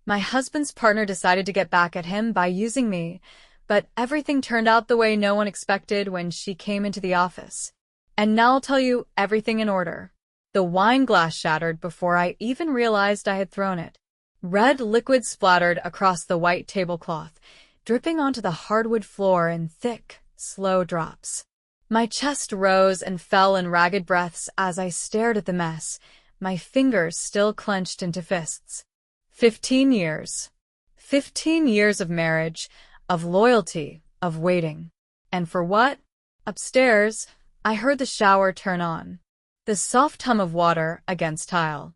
My husband's partner decided to get back at him by using me, but everything turned out the way no one expected when she came into the office. And now I'll tell you everything in order. The wine glass shattered before I even realized I had thrown it. Red liquid splattered across the white tablecloth, dripping onto the hardwood floor in thick, slow drops. My chest rose and fell in ragged breaths as I stared at the mess, my fingers still clenched into fists. 15 years. 15 years of marriage, of loyalty, of waiting. And for what? Upstairs, I heard the shower turn on. The soft hum of water against tile.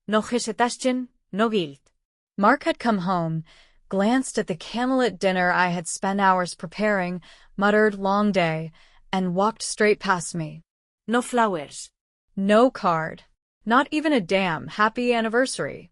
No hesitation, no guilt. Mark had come home, glanced at the candlelit dinner I had spent hours preparing, muttered long day, and walked straight past me. No flowers. No card. Not even a damn happy anniversary.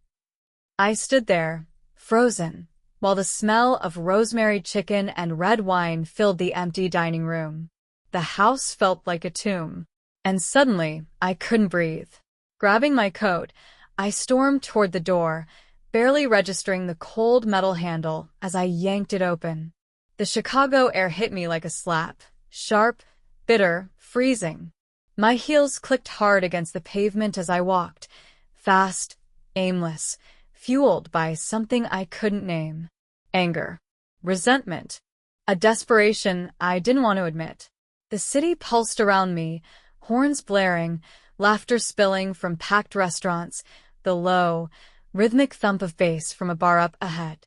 I stood there, frozen, while the smell of rosemary chicken and red wine filled the empty dining room. The house felt like a tomb. And suddenly, I couldn't breathe. Grabbing my coat, I stormed toward the door, barely registering the cold metal handle as I yanked it open. The Chicago air hit me like a slap, sharp, bitter, freezing. My heels clicked hard against the pavement as I walked, fast, aimless, fueled by something I couldn't name. Anger. Resentment. A desperation I didn't want to admit. The city pulsed around me, horns blaring, laughter spilling from packed restaurants, the low, rhythmic thump of bass from a bar up ahead.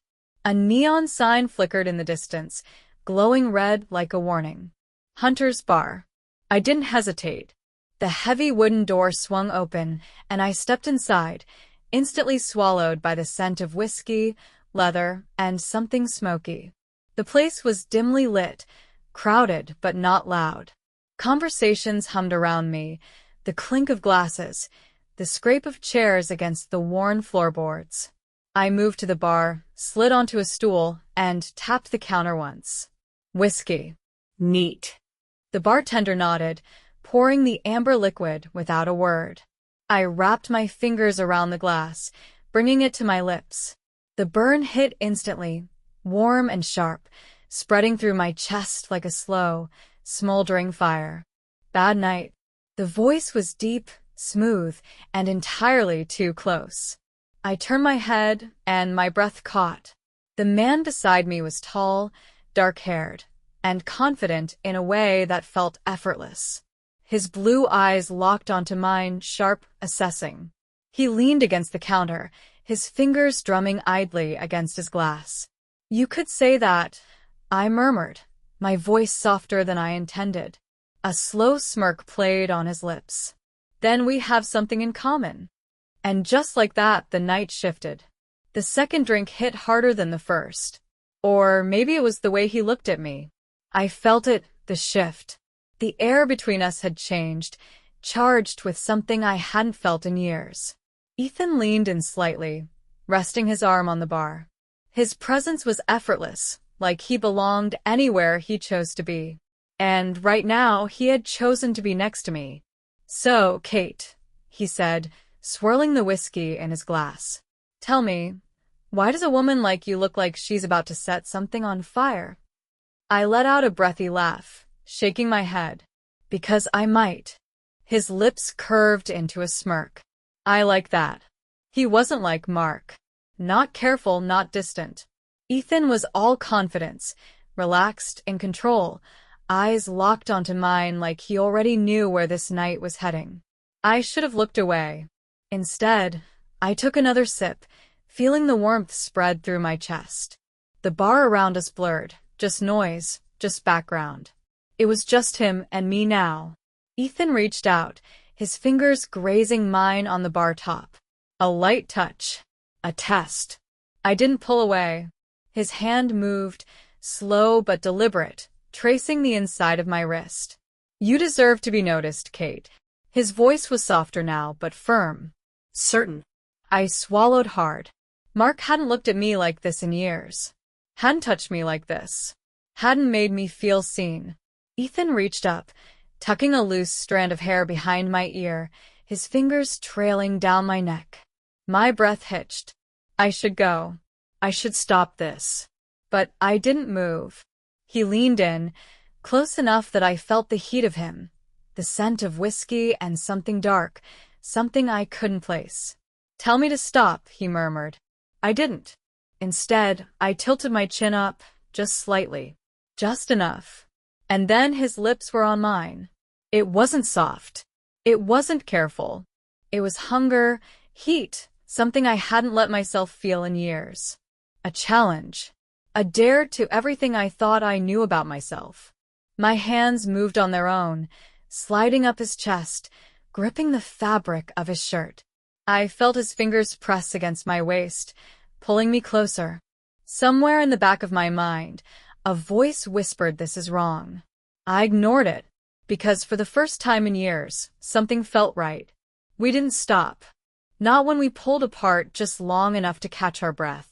A neon sign flickered in the distance, glowing red like a warning. Hunter's Bar. I didn't hesitate. The heavy wooden door swung open, and I stepped inside, instantly swallowed by the scent of whiskey, leather, and something smoky. The place was dimly lit, crowded but not loud. Conversations hummed around me, the clink of glasses, the scrape of chairs against the worn floorboards. I moved to the bar, slid onto a stool, and tapped the counter once. Whiskey. Neat. The bartender nodded, pouring the amber liquid without a word. I wrapped my fingers around the glass, bringing it to my lips. The burn hit instantly, warm and sharp, spreading through my chest like a slow, smoldering fire. Bad night. The voice was deep, smooth, and entirely too close. I turned my head, and my breath caught. The man beside me was tall, dark-haired, and confident in a way that felt effortless. His blue eyes locked onto mine, sharp, assessing. He leaned against the counter, his fingers drumming idly against his glass. You could say that, I murmured, my voice softer than I intended. A slow smirk played on his lips. Then we have something in common. And just like that, the night shifted. The second drink hit harder than the first. Or maybe it was the way he looked at me. I felt it, the shift. The air between us had changed, charged with something I hadn't felt in years. Ethan leaned in slightly, resting his arm on the bar. His presence was effortless, like he belonged anywhere he chose to be. And right now, he had chosen to be next to me. So, Kate, he said, swirling the whiskey in his glass. Tell me, why does a woman like you look like she's about to set something on fire? I let out a breathy laugh, shaking my head. Because I might. His lips curved into a smirk. I like that. He wasn't like Mark. Not careful, not distant. Ethan was all confidence, relaxed, in control, eyes locked onto mine like he already knew where this night was heading. I should have looked away. Instead, I took another sip, feeling the warmth spread through my chest. The bar around us blurred, just noise, just background. It was just him and me now. Ethan reached out, his fingers grazing mine on the bar top. A light touch. A test. I didn't pull away. His hand moved, slow but deliberate, tracing the inside of my wrist. You deserve to be noticed, Kate. His voice was softer now, but firm. Certain. I swallowed hard. Mark hadn't looked at me like this in years. Hadn't touched me like this. Hadn't made me feel seen. Ethan reached up, tucking a loose strand of hair behind my ear, his fingers trailing down my neck. My breath hitched. I should go. I should stop this. But I didn't move. He leaned in, close enough that I felt the heat of him, the scent of whiskey and something dark, something I couldn't place. "Tell me to stop," he murmured. I didn't. Instead, I tilted my chin up, just slightly. Just enough. And then his lips were on mine. It wasn't soft. It wasn't careful. It was hunger, heat, something I hadn't let myself feel in years. A challenge. A dare to everything I thought I knew about myself. My hands moved on their own, sliding up his chest, gripping the fabric of his shirt. I felt his fingers press against my waist, pulling me closer. Somewhere in the back of my mind, a voice whispered, "This is wrong." I ignored it, because for the first time in years, something felt right. We didn't stop. Not when we pulled apart just long enough to catch our breath.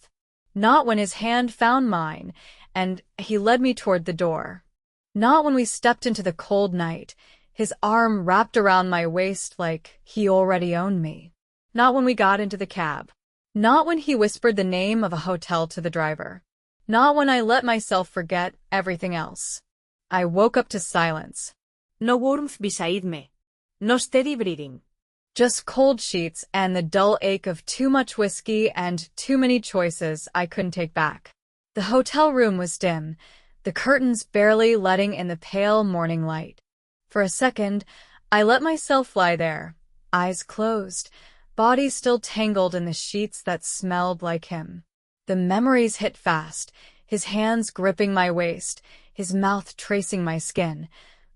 Not when his hand found mine, and he led me toward the door. Not when we stepped into the cold night, his arm wrapped around my waist like he already owned me. Not when we got into the cab. Not when he whispered the name of a hotel to the driver. Not when I let myself forget everything else. I woke up to silence. No warmth beside me. No steady breathing. Just cold sheets and the dull ache of too much whiskey and too many choices I couldn't take back. The hotel room was dim, the curtains barely letting in the pale morning light. For a second, I let myself lie there, eyes closed, body still tangled in the sheets that smelled like him. The memories hit fast, his hands gripping my waist, his mouth tracing my skin,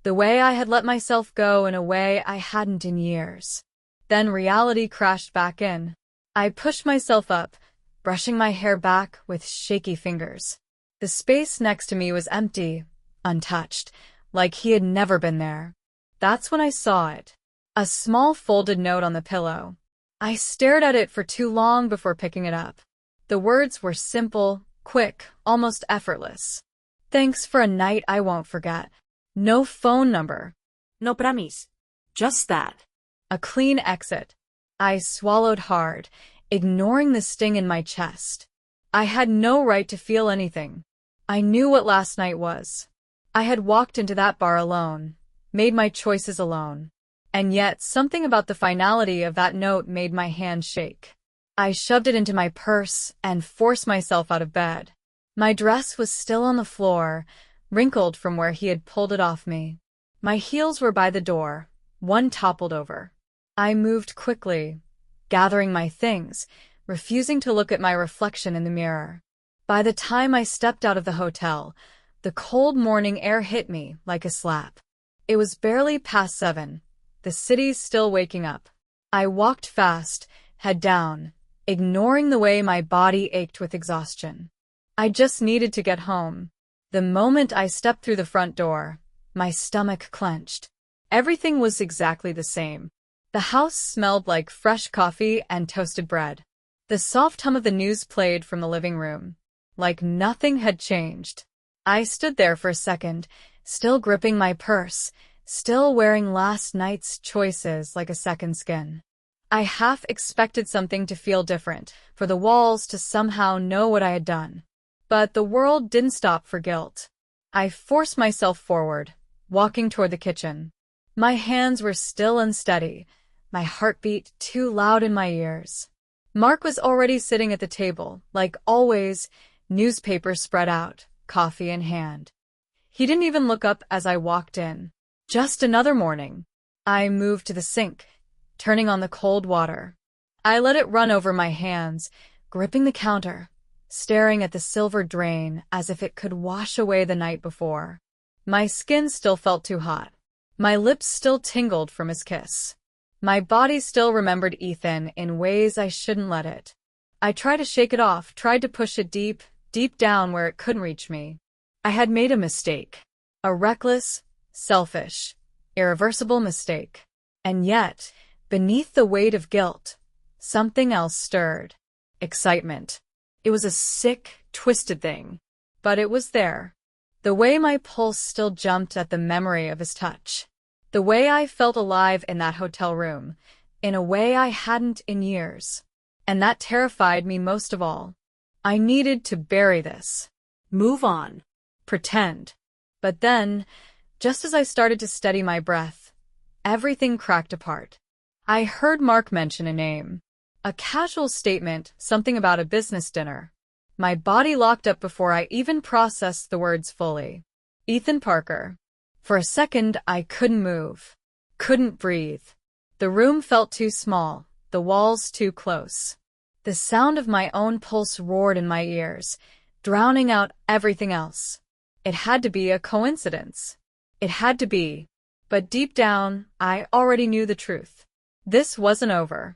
the way I had let myself go in a way I hadn't in years. Then reality crashed back in. I pushed myself up, brushing my hair back with shaky fingers. The space next to me was empty, untouched, like he had never been there. That's when I saw it. A small folded note on the pillow. I stared at it for too long before picking it up. The words were simple, quick, almost effortless. "Thanks for a night I won't forget." No phone number. No promise. Just that. A clean exit. I swallowed hard, ignoring the sting in my chest. I had no right to feel anything. I knew what last night was. I had walked into that bar alone, made my choices alone. And yet, something about the finality of that note made my hand shake. I shoved it into my purse and forced myself out of bed. My dress was still on the floor, wrinkled from where he had pulled it off me. My heels were by the door, one toppled over. I moved quickly, gathering my things, refusing to look at my reflection in the mirror. By the time I stepped out of the hotel, the cold morning air hit me like a slap. It was barely past 7, the city's still waking up. I walked fast, head down, ignoring the way my body ached with exhaustion. I just needed to get home. The moment I stepped through the front door, my stomach clenched. Everything was exactly the same. The house smelled like fresh coffee and toasted bread. The soft hum of the news played from the living room. Like nothing had changed. I stood there for a second, still gripping my purse, still wearing last night's choices like a second skin. I half expected something to feel different, for the walls to somehow know what I had done. But the world didn't stop for guilt. I forced myself forward, walking toward the kitchen. My hands were still unsteady, my heartbeat too loud in my ears. Mark was already sitting at the table, like always, newspapers spread out, coffee in hand. He didn't even look up as I walked in. Just another morning. I moved to the sink, turning on the cold water. I let it run over my hands, gripping the counter, staring at the silver drain as if it could wash away the night before. My skin still felt too hot. My lips still tingled from his kiss. My body still remembered Ethan in ways I shouldn't let it. I tried to shake it off, tried to push it deep, deep down where it couldn't reach me. I had made a mistake. A reckless, selfish, irreversible mistake. And yet, beneath the weight of guilt, something else stirred. Excitement. It was a sick, twisted thing. But it was there. The way my pulse still jumped at the memory of his touch. The way I felt alive in that hotel room, in a way I hadn't in years. And that terrified me most of all. I needed to bury this. Move on. Pretend. But then, just as I started to steady my breath, everything cracked apart. I heard Mark mention a name. A casual statement, something about a business dinner. My body locked up before I even processed the words fully. Ethan Parker. For a second, I couldn't move. Couldn't breathe. The room felt too small, the walls too close. The sound of my own pulse roared in my ears, drowning out everything else. It had to be a coincidence. It had to be. But deep down, I already knew the truth. This wasn't over.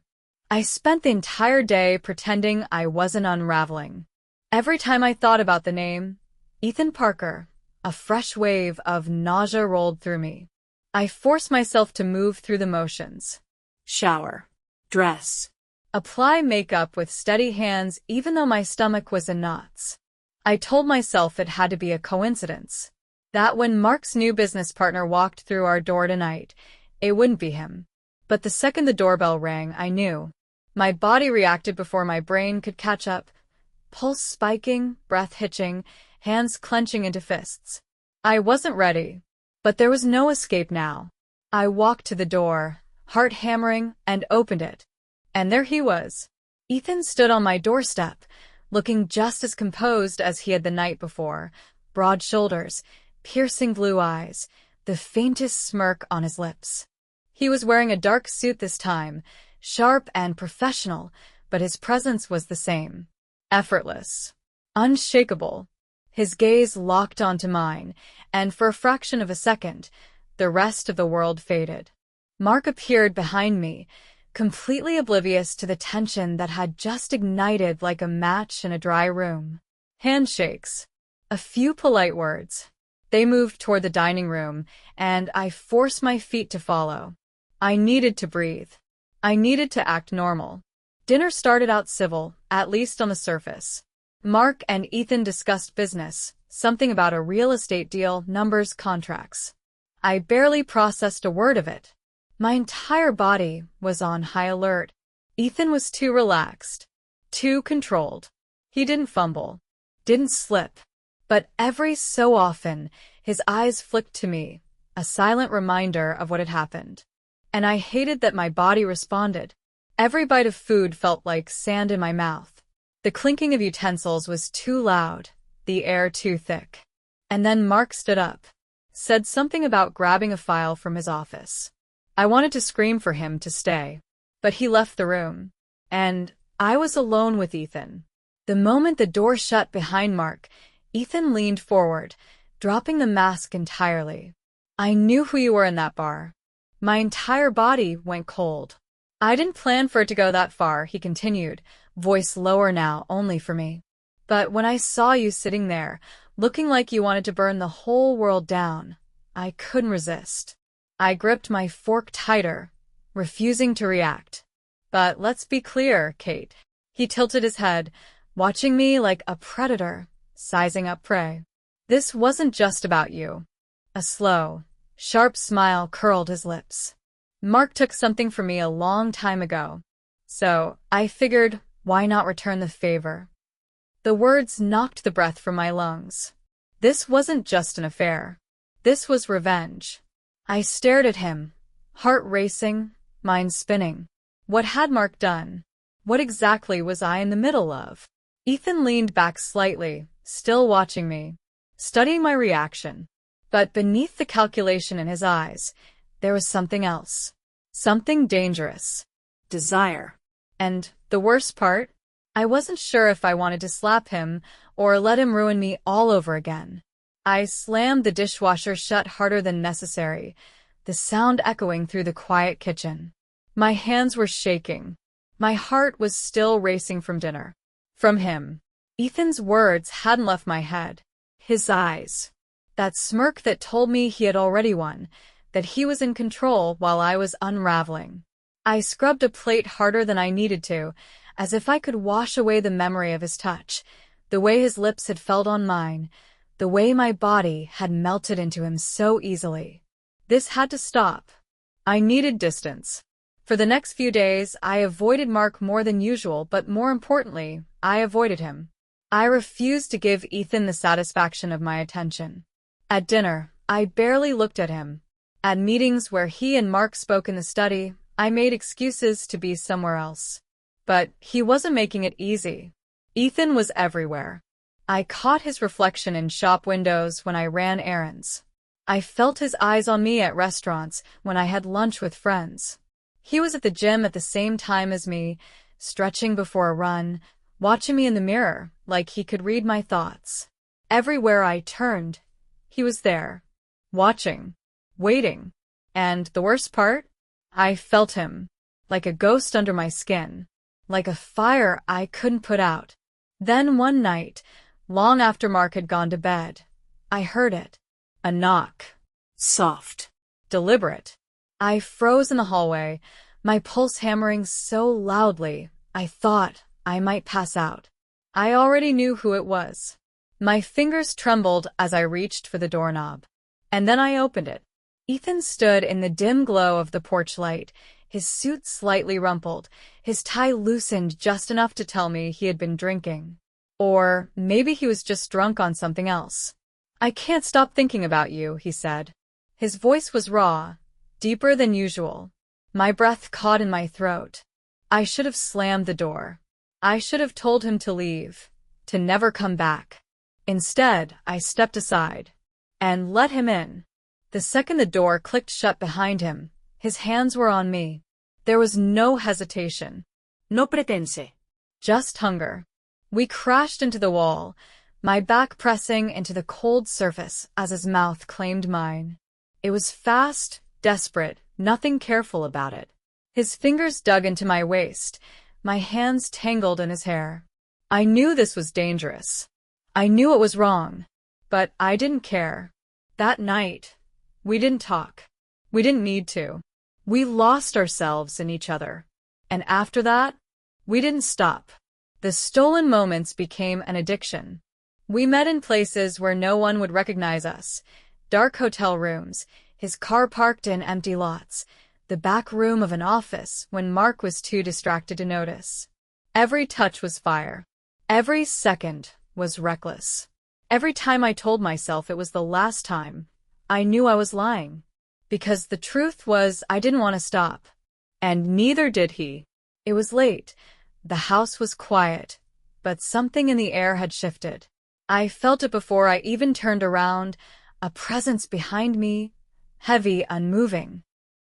I spent the entire day pretending I wasn't unraveling. Every time I thought about the name, Ethan Parker, a fresh wave of nausea rolled through me. I forced myself to move through the motions. Shower. Dress. Apply makeup with steady hands even though my stomach was in knots. I told myself it had to be a coincidence. That when Mark's new business partner walked through our door tonight, it wouldn't be him. But the second the doorbell rang, I knew. My body reacted before my brain could catch up. Pulse spiking, breath hitching, hands clenching into fists. I wasn't ready. But there was no escape now. I walked to the door, heart hammering, and opened it. And there he was. Ethan stood on my doorstep, looking just as composed as he had the night before. Broad shoulders, piercing blue eyes, the faintest smirk on his lips. He was wearing a dark suit this time, sharp and professional, but his presence was the same. Effortless. Unshakable. His gaze locked onto mine, and for a fraction of a second, the rest of the world faded. Mark appeared behind me, completely oblivious to the tension that had just ignited like a match in a dry room. Handshakes. A few polite words. They moved toward the dining room, and I forced my feet to follow. I needed to breathe. I needed to act normal. Dinner started out civil, at least on the surface. Mark and Ethan discussed business, something about a real estate deal, numbers, contracts. I barely processed a word of it. My entire body was on high alert. Ethan was too relaxed, too controlled. He didn't fumble, didn't slip. But every so often, his eyes flicked to me, a silent reminder of what had happened. And I hated that my body responded. Every bite of food felt like sand in my mouth. The clinking of utensils was too loud, the air too thick. And then Mark stood up, said something about grabbing a file from his office. I wanted to scream for him to stay, but he left the room, and I was alone with Ethan. The moment the door shut behind Mark, Ethan leaned forward, dropping the mask entirely. I knew who you were in that bar. My entire body went cold. I didn't plan for it to go that far, he continued, voice lower now only for me. But when I saw you sitting there, looking like you wanted to burn the whole world down, I couldn't resist. I gripped my fork tighter, refusing to react. But let's be clear, Kate. He tilted his head, watching me like a predator, sizing up prey. This wasn't just about you. A slow, sharp smile curled his lips. Mark took something from me a long time ago. So, I figured, why not return the favor? The words knocked the breath from my lungs. This wasn't just an affair. This was revenge. I stared at him, heart racing, mind spinning. What had Mark done? What exactly was I in the middle of? Ethan leaned back slightly, still watching me, studying my reaction. But beneath the calculation in his eyes, there was something else. Something dangerous. Desire. And the worst part? I wasn't sure if I wanted to slap him or let him ruin me all over again. I slammed the dishwasher shut harder than necessary, the sound echoing through the quiet kitchen. My hands were shaking. My heart was still racing from dinner. From him. Ethan's words hadn't left my head. His eyes. That smirk that told me he had already won, that he was in control while I was unraveling. I scrubbed a plate harder than I needed to, as if I could wash away the memory of his touch, the way his lips had felt on mine, the way my body had melted into him so easily. This had to stop. I needed distance. For the next few days, I avoided Mark more than usual, but more importantly, I avoided him. I refused to give Ethan the satisfaction of my attention. At dinner, I barely looked at him. At meetings where he and Mark spoke in the study, I made excuses to be somewhere else. But he wasn't making it easy. Ethan was everywhere. I caught his reflection in shop windows when I ran errands. I felt his eyes on me at restaurants when I had lunch with friends. He was at the gym at the same time as me, stretching before a run, watching me in the mirror like he could read my thoughts. Everywhere I turned, he was there, watching, waiting. And the worst part? I felt him, like a ghost under my skin, like a fire I couldn't put out. Then one night, long after Mark had gone to bed, I heard it. A knock. Soft. Deliberate. I froze in the hallway, my pulse hammering so loudly, I thought I might pass out. I already knew who it was. My fingers trembled as I reached for the doorknob. And then I opened it. Ethan stood in the dim glow of the porch light, his suit slightly rumpled, his tie loosened just enough to tell me he had been drinking. Or maybe he was just drunk on something else. "I can't stop thinking about you," he said. His voice was raw, deeper than usual. My breath caught in my throat. I should have slammed the door. I should have told him to leave, to never come back. Instead, I stepped aside and let him in. The second the door clicked shut behind him, his hands were on me. There was no hesitation. No pretense. Just hunger. We crashed into the wall, my back pressing into the cold surface as his mouth claimed mine. It was fast, desperate, nothing careful about it. His fingers dug into my waist, my hands tangled in his hair. I knew this was dangerous. I knew it was wrong, but I didn't care. That night, we didn't talk. We didn't need to. We lost ourselves in each other. And after that, we didn't stop. The stolen moments became an addiction. We met in places where no one would recognize us. Dark hotel rooms, his car parked in empty lots, the back room of an office when Mark was too distracted to notice. Every touch was fire. Every second was reckless. Every time I told myself it was the last time, I knew I was lying. Because the truth was I didn't want to stop. And neither did he. It was late. The house was quiet. But something in the air had shifted. I felt it before I even turned around, a presence behind me, heavy, unmoving.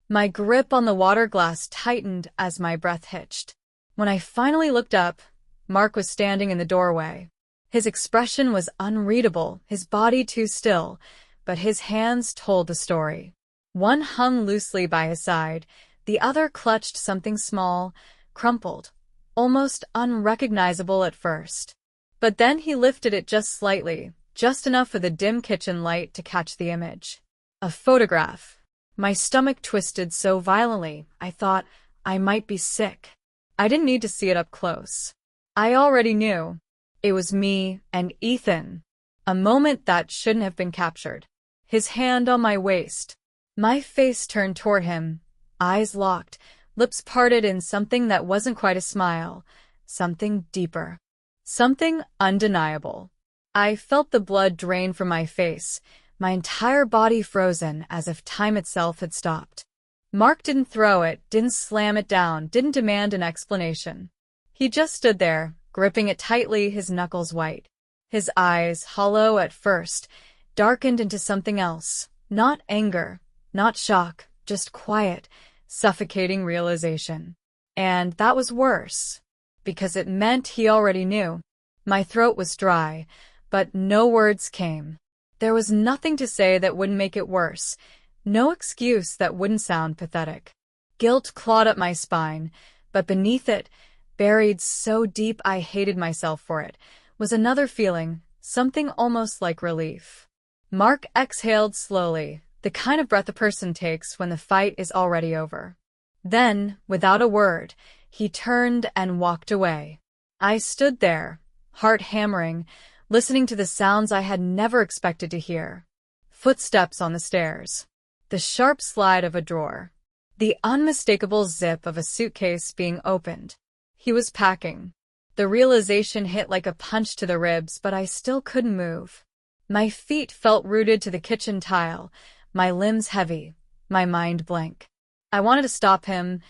My grip on the water glass tightened as my breath hitched. When I finally looked up, Mark was standing in the doorway. His expression was unreadable, his body too still, but his hands told the story. One hung loosely by his side, the other clutched something small, crumpled, almost unrecognizable at first. But then he lifted it just slightly, just enough for the dim kitchen light to catch the image. A photograph. My stomach twisted so violently, I thought I might be sick. I didn't need to see it up close. I already knew. It was me and Ethan. A moment that shouldn't have been captured. His hand on my waist. My face turned toward him, eyes locked, lips parted in something that wasn't quite a smile, something deeper. Something undeniable. I felt the blood drain from my face, my entire body frozen as if time itself had stopped. Mark didn't throw it, didn't slam it down, didn't demand an explanation. He just stood there, gripping it tightly, his knuckles white. His eyes, hollow at first, darkened into something else. Not anger, not shock, just quiet, suffocating realization. And that was worse, because it meant he already knew. My throat was dry, but no words came. There was nothing to say that wouldn't make it worse, no excuse that wouldn't sound pathetic. Guilt clawed up my spine, but beneath it, buried so deep I hated myself for it, was another feeling, something almost like relief. Mark exhaled slowly, the kind of breath a person takes when the fight is already over. Then, without a word, he turned and walked away. I stood there, heart hammering, listening to the sounds I had never expected to hear. Footsteps on the stairs. The sharp slide of a drawer. The unmistakable zip of a suitcase being opened. He was packing. The realization hit like a punch to the ribs, but I still couldn't move. My feet felt rooted to the kitchen tile, my limbs heavy, my mind blank. I wanted to stop him,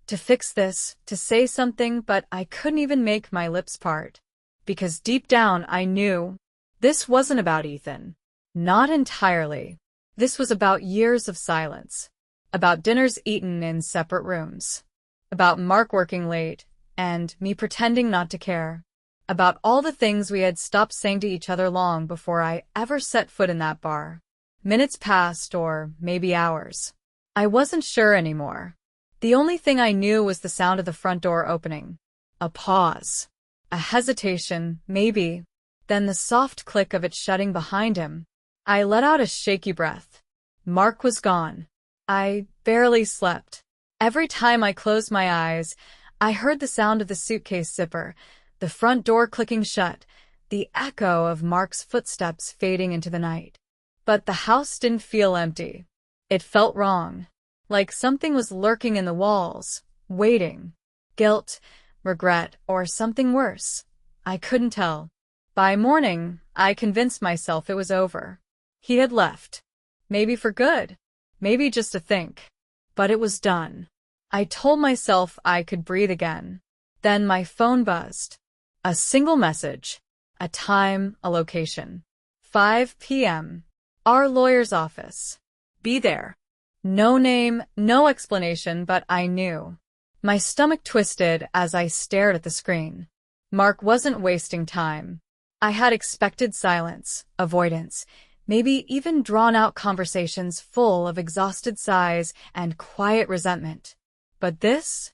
to fix this, to say something, but I couldn't even make my lips part. Because deep down I knew this wasn't about Ethan. Not entirely. This was about years of silence. About dinners eaten in separate rooms. About Mark working late, and me pretending not to care. About all the things we had stopped saying to each other long before I ever set foot in that bar. Minutes passed, or maybe hours. I wasn't sure anymore. The only thing I knew was the sound of the front door opening. A pause. A hesitation, maybe. Then the soft click of it shutting behind him. I let out a shaky breath. Mark was gone. I barely slept. Every time I closed my eyes, I heard the sound of the suitcase zipper, the front door clicking shut, the echo of Mark's footsteps fading into the night. But the house didn't feel empty. It felt wrong. Like something was lurking in the walls, waiting. Guilt, regret, or something worse. I couldn't tell. By morning, I convinced myself it was over. He had left. Maybe for good. Maybe just to think. But it was done. I told myself I could breathe again. Then my phone buzzed. A single message. A time, a location. 5 p.m. Our lawyer's office. Be there. No name, no explanation, but I knew. My stomach twisted as I stared at the screen. Mark wasn't wasting time. I had expected silence, avoidance, maybe even drawn-out conversations full of exhausted sighs and quiet resentment. But this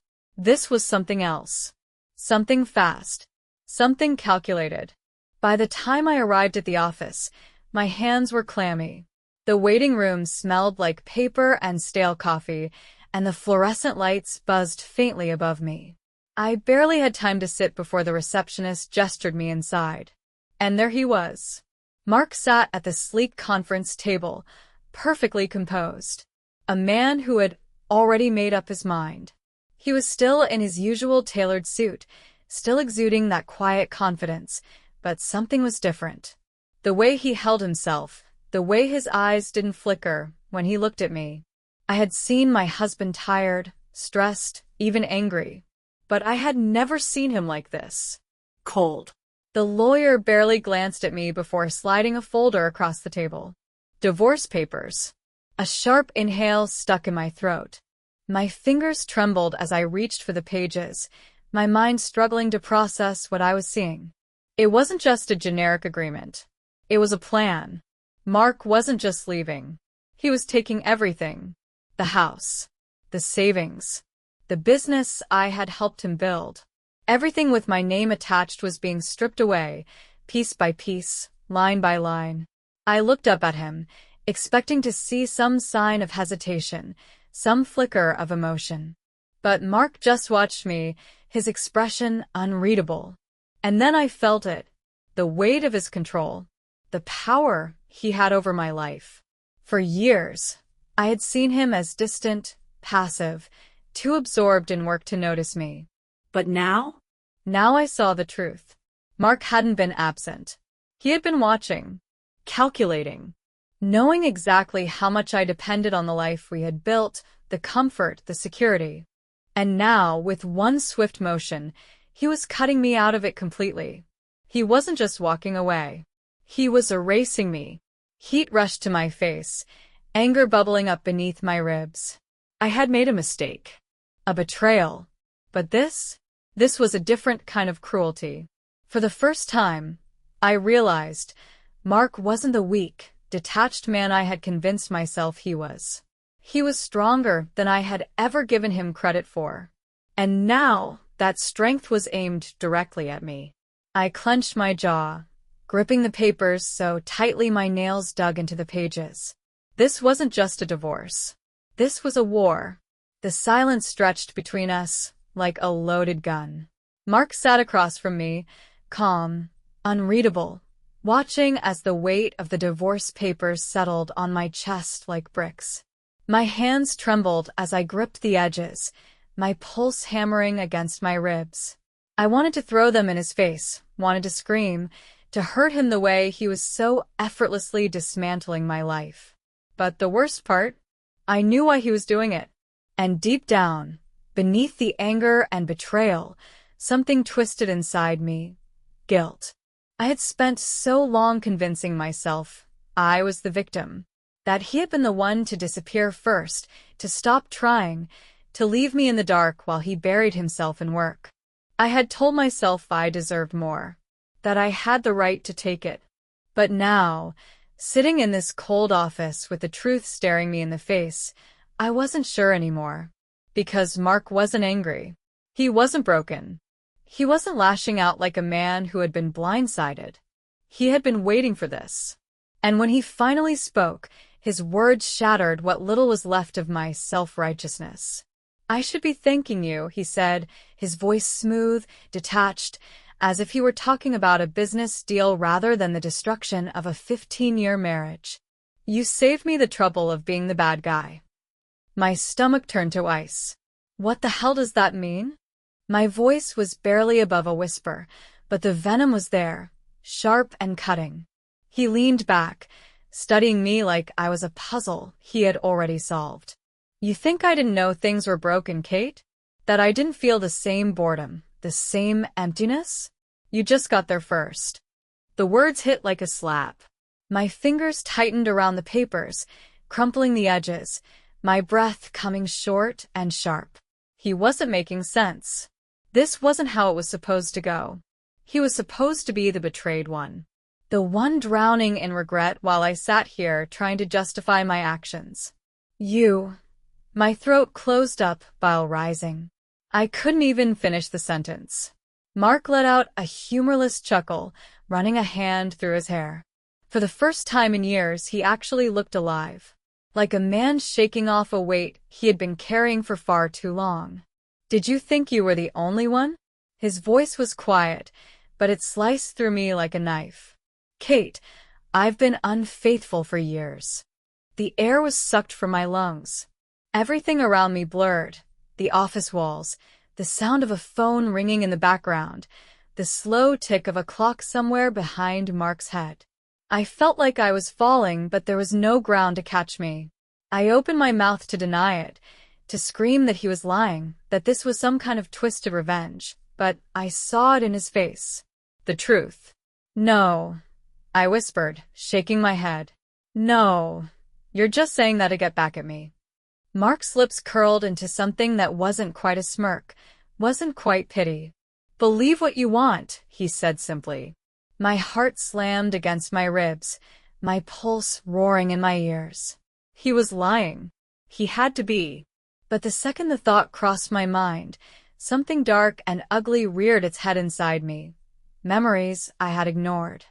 was something else. Something fast. Something calculated. By the time I arrived at the office, my hands were clammy. The waiting room smelled like paper and stale coffee, and the fluorescent lights buzzed faintly above me. I barely had time to sit before the receptionist gestured me inside. And there he was. Mark sat at the sleek conference table, perfectly composed. A man who had already made up his mind. He was still in his usual tailored suit, still exuding that quiet confidence, but something was different. The way he held himself, the way his eyes didn't flicker when he looked at me. I had seen my husband tired, stressed, even angry. But I had never seen him like this. Cold. The lawyer barely glanced at me before sliding a folder across the table. Divorce papers. A sharp inhale stuck in my throat. My fingers trembled as I reached for the pages, my mind struggling to process what I was seeing. It wasn't just a generic agreement. It was a plan. Mark wasn't just leaving. He was taking everything. The house. The savings. The business I had helped him build. Everything with my name attached was being stripped away, piece by piece, line by line. I looked up at him, expecting to see some sign of hesitation, some flicker of emotion. But Mark just watched me, his expression unreadable. And then I felt it, the weight of his control, the power he had over my life. For years, I had seen him as distant, passive, too absorbed in work to notice me. But now? Now I saw the truth. Mark hadn't been absent. He had been watching, calculating, knowing exactly how much I depended on the life we had built, the comfort, the security. And now, with one swift motion, he was cutting me out of it completely. He wasn't just walking away. He was erasing me. Heat rushed to my face, anger bubbling up beneath my ribs. I had made a mistake. A betrayal. But this was a different kind of cruelty. For the first time, I realized Mark wasn't the weak, detached man I had convinced myself he was. He was stronger than I had ever given him credit for. And now, that strength was aimed directly at me. I clenched my jaw, gripping the papers so tightly my nails dug into the pages. This wasn't just a divorce. This was a war. The silence stretched between us like a loaded gun. Mark sat across from me, calm, unreadable, watching as the weight of the divorce papers settled on my chest like bricks. My hands trembled as I gripped the edges, my pulse hammering against my ribs. I wanted to throw them in his face, wanted to scream, to hurt him the way he was so effortlessly dismantling my life. But the worst part? I knew why he was doing it. And deep down, beneath the anger and betrayal, something twisted inside me. Guilt. I had spent so long convincing myself I was the victim, that he had been the one to disappear first, to stop trying, to leave me in the dark while he buried himself in work. I had told myself I deserved more, that I had the right to take it. But now, sitting in this cold office with the truth staring me in the face, I wasn't sure anymore. Because Mark wasn't angry. He wasn't broken. He wasn't lashing out like a man who had been blindsided. He had been waiting for this. And when he finally spoke, his words shattered what little was left of my self-righteousness. "I should be thanking you," he said, his voice smooth, detached, as if he were talking about a business deal rather than the destruction of a 15-year marriage. "You saved me the trouble of being the bad guy." My stomach turned to ice. What the hell does that mean? My voice was barely above a whisper, but the venom was there, sharp and cutting. He leaned back, studying me like I was a puzzle he had already solved. "You think I didn't know things were broken, Kate? That I didn't feel the same boredom, the same emptiness? You just got there first." The words hit like a slap. My fingers tightened around the papers, crumpling the edges, my breath coming short and sharp. He wasn't making sense. This wasn't how it was supposed to go. He was supposed to be the betrayed one. The one drowning in regret while I sat here trying to justify my actions. "You." My throat closed up, bile rising. I couldn't even finish the sentence. Mark let out a humorless chuckle, running a hand through his hair. For the first time in years, he actually looked alive. Like a man shaking off a weight he had been carrying for far too long. "Did you think you were the only one?" His voice was quiet, but it sliced through me like a knife. "Kate, I've been unfaithful for years." The air was sucked from my lungs. Everything around me blurred. The office walls, the sound of a phone ringing in the background, the slow tick of a clock somewhere behind Mark's head. I felt like I was falling, but there was no ground to catch me. I opened my mouth to deny it, to scream that he was lying, that this was some kind of twisted revenge, but I saw it in his face. The truth. "No," I whispered, shaking my head. "No, you're just saying that to get back at me." Mark's lips curled into something that wasn't quite a smirk, wasn't quite pity. "Believe what you want," he said simply. My heart slammed against my ribs, my pulse roaring in my ears. He was lying. He had to be. But the second the thought crossed my mind, something dark and ugly reared its head inside me. Memories I had ignored.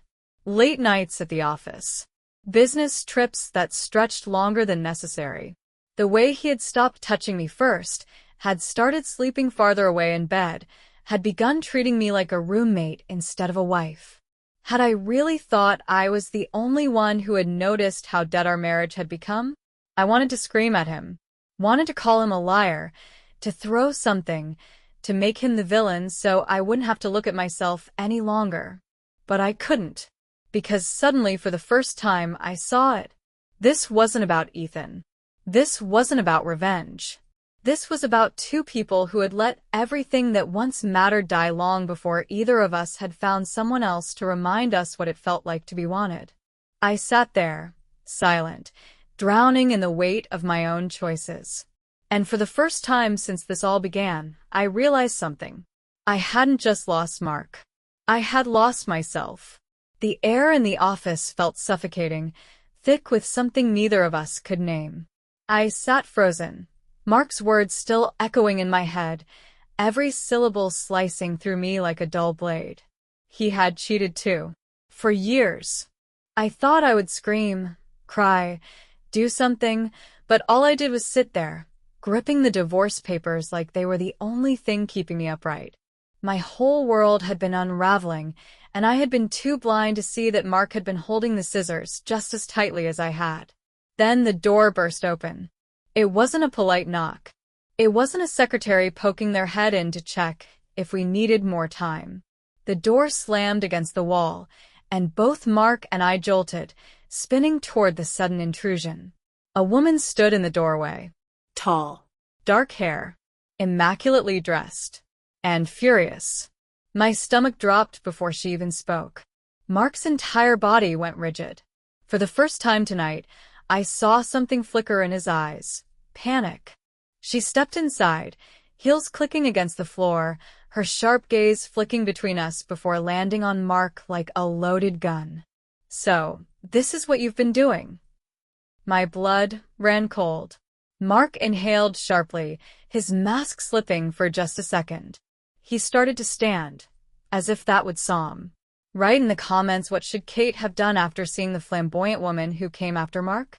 Late nights at the office. Business trips that stretched longer than necessary. The way he had stopped touching me first, had started sleeping farther away in bed, had begun treating me like a roommate instead of a wife. Had I really thought I was the only one who had noticed how dead our marriage had become? I wanted to scream at him, wanted to call him a liar, to throw something, to make him the villain so I wouldn't have to look at myself any longer. But I couldn't, because suddenly for the first time I saw it. This wasn't about Ethan. This wasn't about revenge. This was about two people who had let everything that once mattered die long before either of us had found someone else to remind us what it felt like to be wanted. I sat there, silent, drowning in the weight of my own choices. And for the first time since this all began, I realized something. I hadn't just lost Mark. I had lost myself. The air in the office felt suffocating, thick with something neither of us could name. I sat frozen, Mark's words still echoing in my head, every syllable slicing through me like a dull blade. He had cheated too. For years. I thought I would scream, cry, do something, but all I did was sit there, gripping the divorce papers like they were the only thing keeping me upright. My whole world had been unraveling, and I had been too blind to see that Mark had been holding the scissors just as tightly as I had. Then the door burst open. It wasn't a polite knock. It wasn't a secretary poking their head in to check. if we needed more time. The door slammed against the wall, and both Mark and I jolted, spinning toward the sudden intrusion. A woman stood in the doorway. Tall. Dark hair, immaculately dressed, and furious. My stomach dropped before she even spoke. Mark's entire body went rigid. For the first time tonight, I saw something flicker in his eyes. Panic. She stepped inside, heels clicking against the floor, her sharp gaze flicking between us before landing on Mark like a loaded gun. "So, this is what you've been doing." My blood ran cold. Mark inhaled sharply, his mask slipping for just a second. He started to stand, as if that would psalm. Write in the comments what should Kate have done after seeing the flamboyant woman who came after Mark?